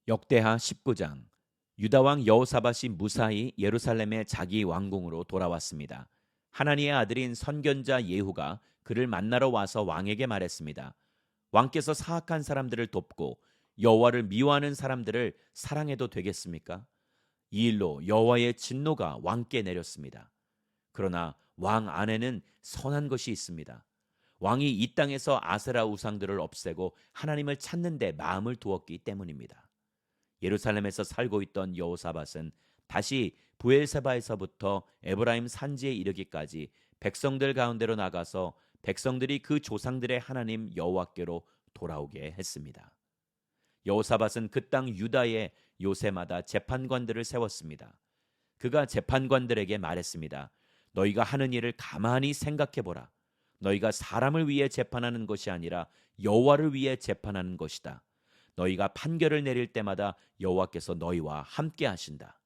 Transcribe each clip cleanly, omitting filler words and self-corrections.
역대하 19장. 유다 왕 여호사밧이 무사히 예루살렘의 자기 왕궁으로 돌아왔습니다. 하나니의 아들인 선견자 예후가 그를 만나러 와서 왕에게 말했습니다. 왕께서 사악한 사람들을 돕고 여호와를 미워하는 사람들을 사랑해도 되겠습니까? 이 일로 여호와의 진노가 왕께 내렸습니다. 그러나 왕 안에는 선한 것이 있습니다. 왕이 이 땅에서 아세라 우상들을 없애고 하나님을 찾는 데 마음을 두었기 때문입니다. 예루살렘에서 살고 있던 여호사밧은 다시 부엘세바에서부터 에브라임 산지에 이르기까지 백성들 가운데로 나가서 백성들이 그 조상들의 하나님 여호와께로 돌아오게 했습니다. 여호사밧은 그 땅 유다의 요새마다 재판관들을 세웠습니다. 그가 재판관들에게 말했습니다. 너희가 하는 일을 가만히 생각해 보라. 너희가 사람을 위해 재판하는 것이 아니라 여호와를 위해 재판하는 것이다. 너희가 판결을 내릴 때마다 여호와께서 너희와 함께 하신다.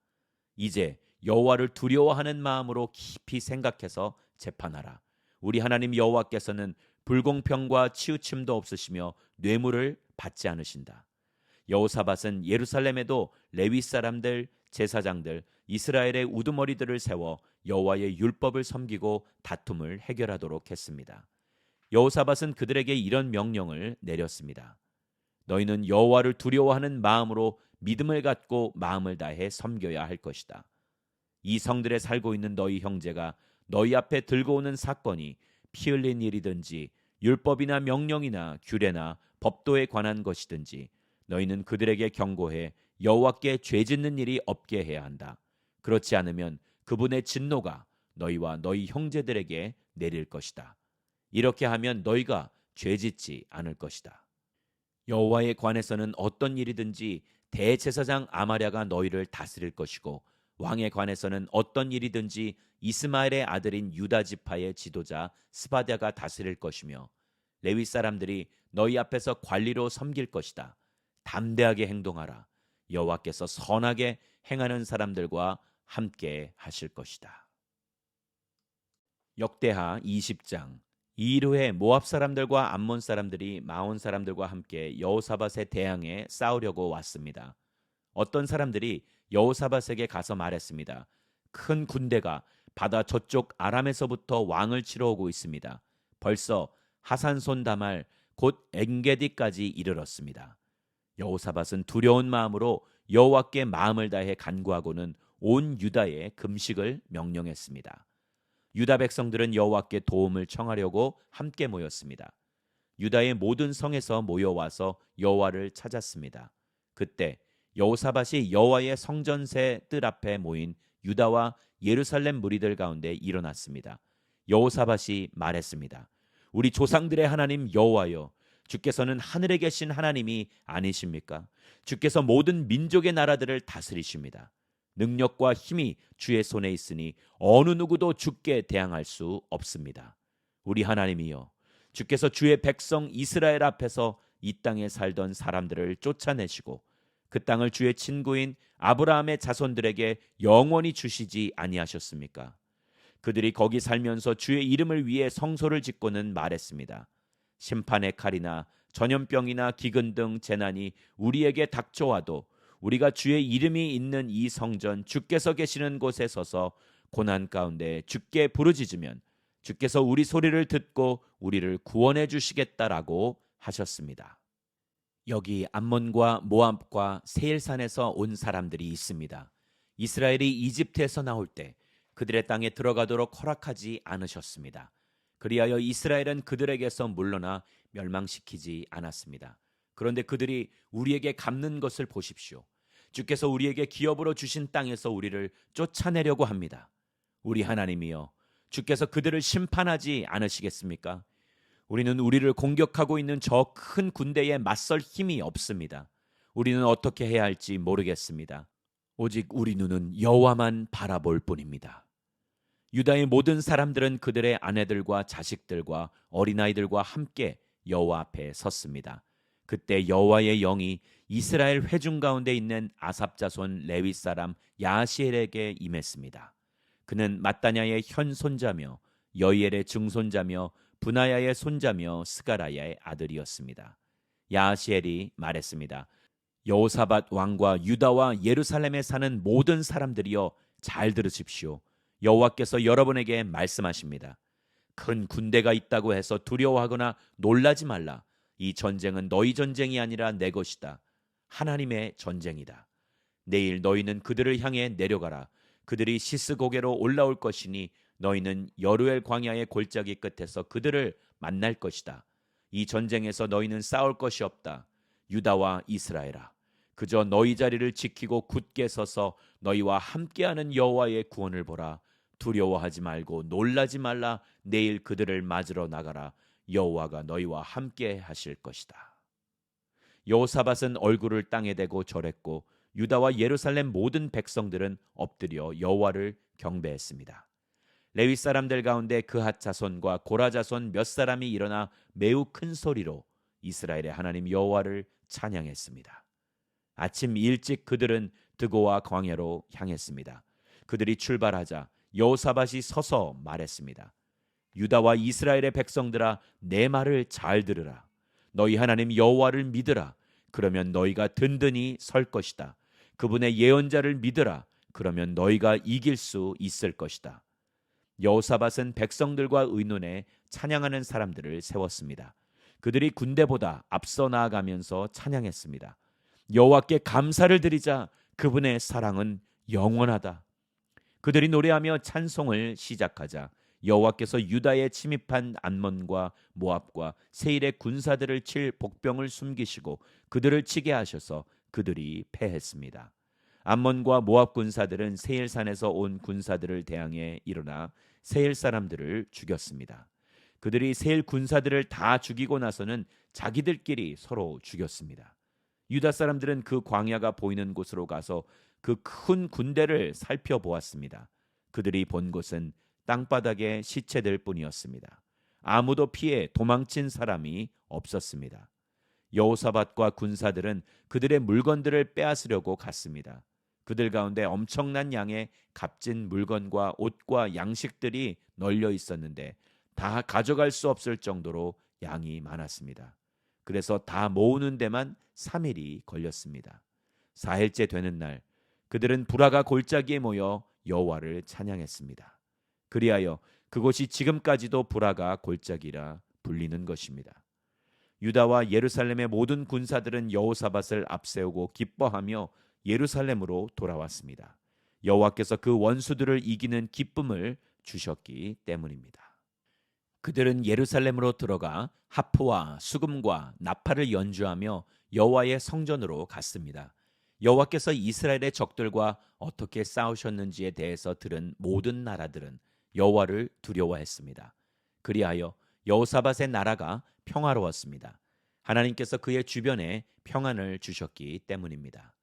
이제 여호와를 두려워하는 마음으로 깊이 생각해서 재판하라. 우리 하나님 여호와께서는 불공평과 치우침도 없으시며 뇌물을 받지 않으신다. 여호사밧은 예루살렘에도 레위 사람들, 제사장들, 이스라엘의 우두머리들을 세워 여호와의 율법을 섬기고 다툼을 해결하도록 했습니다. 여호사밧은 그들에게 이런 명령을 내렸습니다. 너희는 여호와를 두려워하는 마음으로 믿음을 갖고 마음을 다해 섬겨야 할 것이다. 이 성들에 살고 있는 너희 형제가 너희 앞에 들고 오는 사건이 피 흘린 일이든지 율법이나 명령이나 규례나 법도에 관한 것이든지 너희는 그들에게 경고해 여호와께 죄짓는 일이 없게 해야 한다. 그렇지 않으면 그분의 진노가 너희와 너희 형제들에게 내릴 것이다. 이렇게 하면 너희가 죄짓지 않을 것이다. 여호와에 관해서는 어떤 일이든지 대제사장 아마랴가 너희를 다스릴 것이고 왕에 관해서는 어떤 일이든지 이스마엘의 아들인 유다 지파의 지도자 스바랴가 다스릴 것이며 레위 사람들이 너희 앞에서 관리로 섬길 것이다. 담대하게 행동하라. 여호와께서 선하게 행하는 사람들과 함께 하실 것이다. 역대하 20장. 이 일 후에 모압 사람들과 암몬 사람들이 마온 사람들과 함께 여호사밧에 대항해 싸우려고 왔습니다. 어떤 사람들이 여호사밧에게 가서 말했습니다. 큰 군대가 바다 저쪽 아람에서부터 왕을 치러 오고 있습니다. 벌써 하산손 다말 곧 엔게디까지 이르렀습니다. 여호사밧은 두려운 마음으로 여호와께 마음을 다해 간구하고는 온 유다에 금식을 명령했습니다. 유다 백성들은 여호와께 도움을 청하려고 함께 모였습니다. 유다의 모든 성에서 모여와서 여호와를 찾았습니다. 그때 여호사밧이 여호와의 성전세 뜰 앞에 모인 유다와 예루살렘 무리들 가운데 일어났습니다. 여호사밧이 말했습니다. 우리 조상들의 하나님 여호와여, 주께서는 하늘에 계신 하나님이 아니십니까? 주께서 모든 민족의 나라들을 다스리십니다. 능력과 힘이 주의 손에 있으니 어느 누구도 주께 대항할 수 없습니다. 우리 하나님이여, 주께서 주의 백성 이스라엘 앞에서 이 땅에 살던 사람들을 쫓아내시고 그 땅을 주의 친구인 아브라함의 자손들에게 영원히 주시지 아니하셨습니까? 그들이 거기 살면서 주의 이름을 위해 성소를 짓고는 말했습니다. 심판의 칼이나 전염병이나 기근 등 재난이 우리에게 닥쳐와도 우리가 주의 이름이 있는 이 성전 주께서 계시는 곳에 서서 고난 가운데 주께 부르짖으면 주께서 우리 소리를 듣고 우리를 구원해 주시겠다라고 하셨습니다. 여기 암몬과 모압과 세일산에서 온 사람들이 있습니다. 이스라엘이 이집트에서 나올 때 그들의 땅에 들어가도록 허락하지 않으셨습니다. 그리하여 이스라엘은 그들에게서 물러나 멸망시키지 않았습니다. 그런데 그들이 우리에게 갚는 것을 보십시오. 주께서 우리에게 기업으로 주신 땅에서 우리를 쫓아내려고 합니다. 우리 하나님이여, 주께서 그들을 심판하지 않으시겠습니까? 우리는 우리를 공격하고 있는 저 큰 군대에 맞설 힘이 없습니다. 우리는 어떻게 해야 할지 모르겠습니다. 오직 우리 눈은 여호와만 바라볼 뿐입니다. 유다의 모든 사람들은 그들의 아내들과 자식들과 어린아이들과 함께 여호와 앞에 섰습니다. 그때 여호와의 영이 이스라엘 회중 가운데 있는 아삽 자손 레위 사람 야시엘에게 임했습니다. 그는 mat단야의 현 손자며 여이엘의 증손자며 분하야의 손자며 스가라야의 아들이었습니다. 야시엘이 말했습니다. 여호사밧 왕과 유다와 예루살렘에 사는 모든 사람들이여 잘 들으십시오. 여호와께서 여러분에게 말씀하십니다. 큰 군대가 있다고 해서 두려워하거나 놀라지 말라. 이 전쟁은 너희 전쟁이 아니라 내 것이다. 하나님의 전쟁이다. 내일 너희는 그들을 향해 내려가라. 그들이 시스고개로 올라올 것이니 너희는 여루엘 광야의 골짜기 끝에서 그들을 만날 것이다. 이 전쟁에서 너희는 싸울 것이 없다. 유다와 이스라엘아, 그저 너희 자리를 지키고 굳게 서서 너희와 함께하는 여호와의 구원을 보라. 두려워하지 말고 놀라지 말라. 내일 그들을 맞으러 나가라. 여호와가 너희와 함께 하실 것이다. 여호사밧은 얼굴을 땅에 대고 절했고 유다와 예루살렘 모든 백성들은 엎드려 여호와를 경배했습니다. 레위 사람들 가운데 그핫 자손과 고라 자손 몇 사람이 일어나 매우 큰 소리로 이스라엘의 하나님 여호와를 찬양했습니다. 아침 일찍 그들은 드고와 광야로 향했습니다. 그들이 출발하자 여호사밧이 서서 말했습니다. 유다와 이스라엘의 백성들아, 내 말을 잘 들으라. 너희 하나님 여호와를 믿으라. 그러면 너희가 든든히 설 것이다. 그분의 예언자를 믿으라. 그러면 너희가 이길 수 있을 것이다. 여호사밧은 백성들과 의논해 찬양하는 사람들을 세웠습니다. 그들이 군대보다 앞서 나아가면서 찬양했습니다. 여호와께 감사를 드리자. 그분의 사랑은 영원하다. 그들이 노래하며 찬송을 시작하자 여호와께서 유다에 침입한 암몬과 모압과 세일의 군사들을 칠 복병을 숨기시고 그들을 치게 하셔서 그들이 패했습니다. 암몬과 모압 군사들은 세일산에서 온 군사들을 대항해 일어나 세일 사람들을 죽였습니다. 그들이 세일 군사들을 다 죽이고 나서는 자기들끼리 서로 죽였습니다. 유다 사람들은 그 광야가 보이는 곳으로 가서 그 큰 군대를 살펴보았습니다. 그들이 본 곳은 땅바닥의 시체들 뿐이었습니다. 아무도 피해 도망친 사람이 없었습니다. 여호사밧과 군사들은 그들의 물건들을 빼앗으려고 갔습니다. 그들 가운데 엄청난 양의 값진 물건과 옷과 양식들이 널려 있었는데 다 가져갈 수 없을 정도로 양이 많았습니다. 그래서 다 모으는 데만 3일이 걸렸습니다. 4일째 되는 날 그들은 부라가 골짜기에 모여 여호와를 찬양했습니다. 그리하여 그곳이 지금까지도 부라가 골짜기라 불리는 것입니다. 유다와 예루살렘의 모든 군사들은 여호사밧을 앞세우고 기뻐하며 예루살렘으로 돌아왔습니다. 여호와께서 그 원수들을 이기는 기쁨을 주셨기 때문입니다. 그들은 예루살렘으로 들어가 하프와 수금과 나팔을 연주하며 여호와의 성전으로 갔습니다. 여호와께서 이스라엘의 적들과 어떻게 싸우셨는지에 대해서 들은 모든 나라들은 여호와를 두려워했습니다. 그리하여 여호사밧의 나라가 평화로웠습니다. 하나님께서 그의 주변에 평안을 주셨기 때문입니다.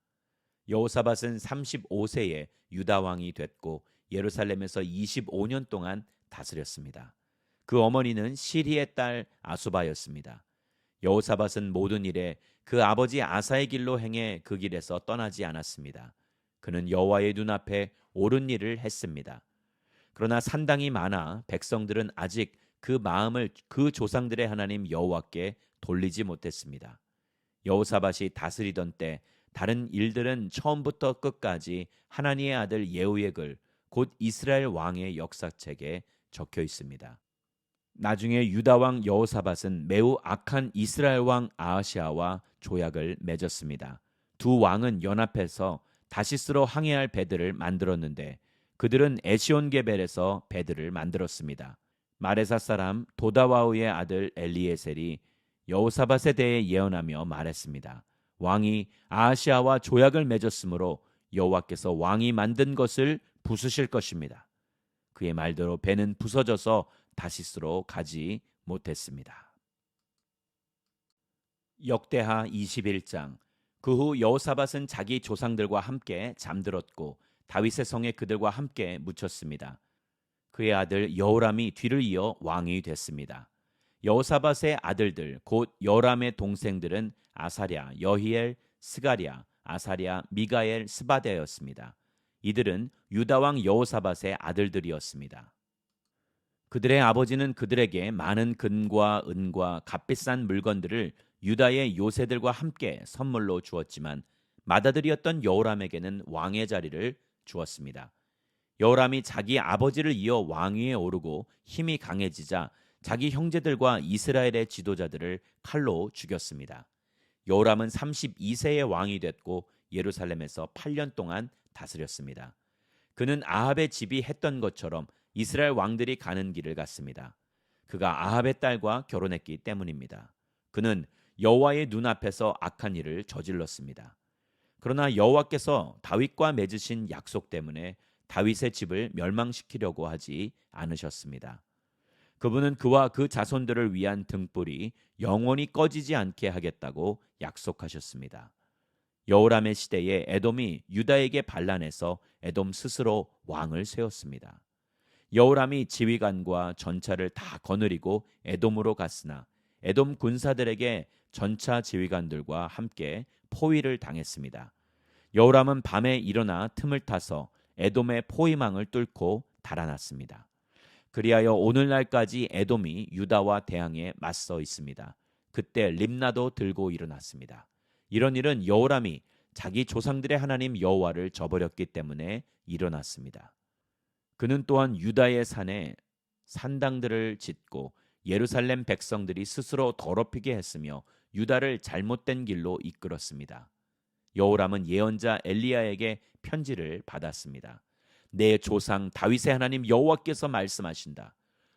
여호사밧은 35세에 유다 왕이 됐고 예루살렘에서 25년 동안 다스렸습니다. 그 어머니는 시리의 딸 아수바였습니다. 여호사밧은 모든 일에 그 아버지 아사의 길로 행해 그 길에서 떠나지 않았습니다. 그는 여호와의 눈앞에 옳은 일을 했습니다. 그러나 산당이 많아 백성들은 아직 그 마음을 그 조상들의 하나님 여호와께 돌리지 못했습니다. 여호사밧이 다스리던 때 다른 일들은 처음부터 끝까지 하나님의 아들 예후의 글, 곧 이스라엘 왕의 역사책에 적혀 있습니다. 나중에 유다 왕 여호사밧은 매우 악한 이스라엘 왕 아하시아와 조약을 맺었습니다. 두 왕은 연합해서 다시스로 항해할 배들을 만들었는데 그들은 에시온게벨에서 배들을 만들었습니다. 마레사 사람 도다와우의 아들 엘리에셀이 여호사밧에 대해 예언하며 말했습니다. 왕이 아하시아와 조약을 맺었으므로 여호와께서 왕이 만든 것을 부수실 것입니다. 그의 말대로 배는 부서져서 다시스로 가지 못했습니다. 역대하 21장. 그 후 여호사밧은 자기 조상들과 함께 잠들었고 다윗의 성에 그들과 함께 묻혔습니다. 그의 아들 여호람이 뒤를 이어 왕이 됐습니다. 여호사밧의 아들들 곧 여호람의 동생들은 아사랴, 여히엘, 스가랴, 아사랴, 미가엘, 스바데였습니다. 이들은 유다 왕 여호사밧의 아들들이었습니다. 그들의 아버지는 그들에게 많은 금과 은과 값비싼 물건들을 유다의 요새들과 함께 선물로 주었지만 맏아들이었던 여호람에게는 왕의 자리를 주었습니다. 여호람이 자기 아버지를 이어 왕위에 오르고 힘이 강해지자 자기 형제들과 이스라엘의 지도자들을 칼로 죽였습니다. 여호람은 32세의 왕이 됐고 예루살렘에서 8년 동안 다스렸습니다. 그는 아합의 집이 했던 것처럼 이스라엘 왕들이 가는 길을 갔습니다. 그가 아합의 딸과 결혼했기 때문입니다. 그는 여호와의 눈앞에서 악한 일을 저질렀습니다. 그러나 여호와께서 다윗과 맺으신 약속 때문에 다윗의 집을 멸망시키려고 하지 않으셨습니다. 그분은 그와 그 자손들을 위한 등불이 영원히 꺼지지 않게 하겠다고 약속하셨습니다. 여호람의 시대에 에돔이 유다에게 반란해서 에돔 스스로 왕을 세웠습니다. 여호람이 지휘관과 전차를 다 거느리고 에돔으로 갔으나 에돔 군사들에게 전차 지휘관들과 함께 포위를 당했습니다. 여호람은 밤에 일어나 틈을 타서 에돔의 포위망을 뚫고 달아났습니다. 그리하여 오늘날까지 에돔이 유다와 대항해 맞서 있습니다. 그때 림나도 들고 일어났습니다. 이런 일은 여호람이 자기 조상들의 하나님 여호와를 저버렸기 때문에 일어났습니다. 그는 또한 유다의 산에 산당들을 짓고 예루살렘 백성들이 스스로 더럽히게 했으며 유다를 잘못된 길로 이끌었습니다. 여호람은 예언자 엘리야에게 편지를 받았습니다. 내 조상 다윗의 하나님 여호와께서 말씀하신다.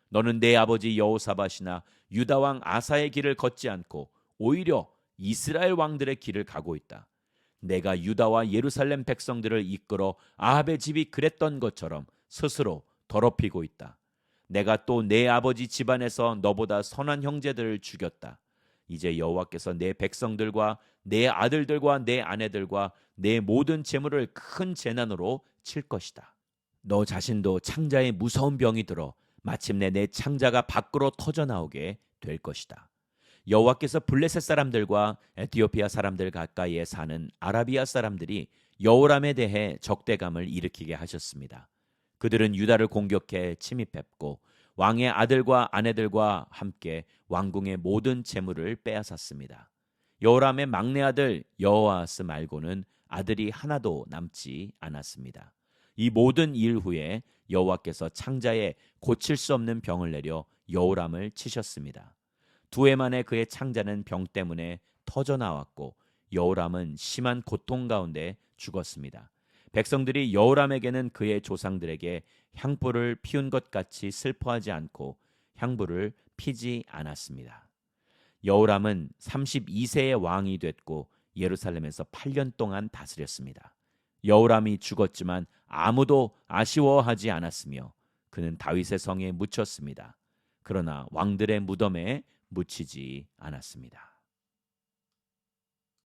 너는 내 아버지 여호사밧이나 유다 왕 아사의 길을 걷지 않고 오히려 이스라엘 왕들의 길을 가고 있다. 내가 유다와 예루살렘 백성들을 이끌어 아합의 집이 그랬던 것처럼 스스로 더럽히고 있다. 내가 또 내 아버지 집안에서 너보다 선한 형제들을 죽였다. 이제 여호와께서 내 백성들과 내 아들들과 내 아내들과 내 모든 재물을 큰 재난으로 칠 것이다. 너 자신도 창자에 무서운 병이 들어 마침내 내 창자가 밖으로 터져 나오게 될 것이다. 여호와께서 블레셋 사람들과 에티오피아 사람들 가까이에 사는 아라비아 사람들이 여호람에 대해 적대감을 일으키게 하셨습니다. 그들은 유다를 공격해 침입했고 왕의 아들과 아내들과 함께 왕궁의 모든 재물을 빼앗았습니다. 여호람의 막내 아들 여호아스 말고는 아들이 하나도 남지 않았습니다. 이 모든 일 후에 여호와께서 창자에 고칠 수 없는 병을 내려 여호람을 치셨습니다. 2해 만에 그의 창자는 병 때문에 터져 나왔고 여호람은 심한 고통 가운데 죽었습니다. 백성들이 여호람에게는 그의 조상들에게 향불을 피운 것 같이 슬퍼하지 않고 향불을 피지 않았습니다. 여호람은 32세의 왕이 됐고 예루살렘에서 8년 동안 다스렸습니다. 여호람이 죽었지만 아무도 아쉬워하지 않았으며 그는 다윗의 성에 묻혔습니다. 그러나 왕들의 무덤에 묻히지 않았습니다.